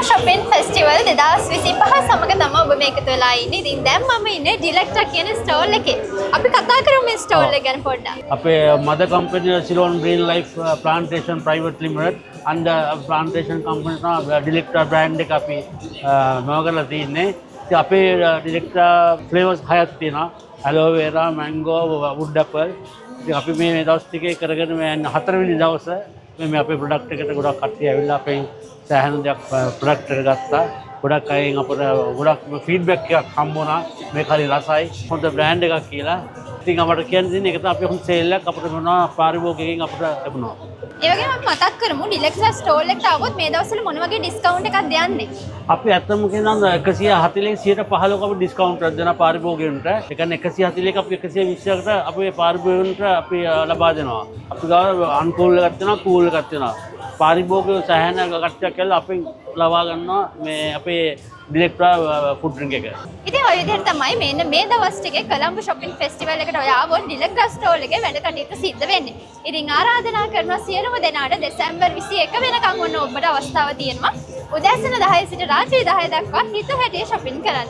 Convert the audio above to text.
shopping festival 2025 සමග තමයි ඔබ මේක තුලා ඉන්නේ. ඉතින් දැන් මම ඉන්නේ ඩිලෙක්ටා කියන ස්ටෝල් එකේ. අපි කතා කරමු මේ ස්ටෝල් එක ගැන පොඩ්ඩක්. අපේ mother company Ceylon Green Life Plantation Private Limited and plantation company තමයි ඩිලෙක්ටා brand එක අපි නෝ කරලා තින්නේ. ඉතින් අපේ ඩිලෙක්ටා flavors හයක් තියෙනවා. aloe vera, mango, wood apple. ඉතින් අපි මේ දවස් ටිකේ කරගෙන මේ හතරවෙනි දවසේ මේ අපේ ප්‍රොඩක්ට් එකට ගොඩක් කට්ටිය ඇවිල්ලා අපේ සෑහෙන දෙයක් ප්‍රොඩක්ට් එක ගත්තා. ගොඩක් අයගෙන් අපට ගොඩක් ෆීඩ්බැක් එකක් හම්බ වුණා. මේක හරි රසයි. හොඳ බ්‍රෑන්ඩ් එකක් කියලා. ඉතින් අපට කියන්න තියෙන එක තමයි අපි හොඳ සේල් එකක් අපිට මොනවා පාරිභෝගිකයෙන් අපිට ලැබුණා. ඒ වගේම අපි මතක් කරමු ඩිලෙක්ටා ස්ටෝල් එකට આવොත් මේ දවස්වල මොන වගේ ඩිස්කවුන්ට් එකක්ද යන්නේ? අපි ඇත්තම කියනවා 140 115ක අපි ඩිස්කවුන්ට් එකක් දෙනවා පාරිභෝගිකයන්ට. ඒ කියන්නේ 140ක අපි 120කට අපේ පාරිභෝගිකයන්ට අපි ලබා දෙනවා. අපි ගාව අන්කූල් එකක් තියෙනවා, කූල් එකක් තියෙනවා. පාරිභෝගික සෑහෙන කට්ටියක් කියලා අපෙන් ලබා ගන්නවා මේ අපේ ඩිලෙක්ටා ෆුඩ් ඩ්‍රින්ක් එක. ඉතින් ඔය විදිහට තමයි මෙන්න මේ දවස් ටිකේ කොළඹ shopping festival එකට ඔය ආවොත් ඩිලෙක්ටා ස්ටෝල් එකේ වැඩ කටයුතු සිද්ධ වෙන්නේ. ඉතින් ආරාධනා කරනවා සියලුම දෙනාට දෙසැම්බර් 21 වෙනකන් ඔන්න ඔබට අවස්ථාව තියෙනවා. උදෑසන 10 සිට රාත්‍රී 10 දක්වා හිත හැටියේ shopping කරන්න.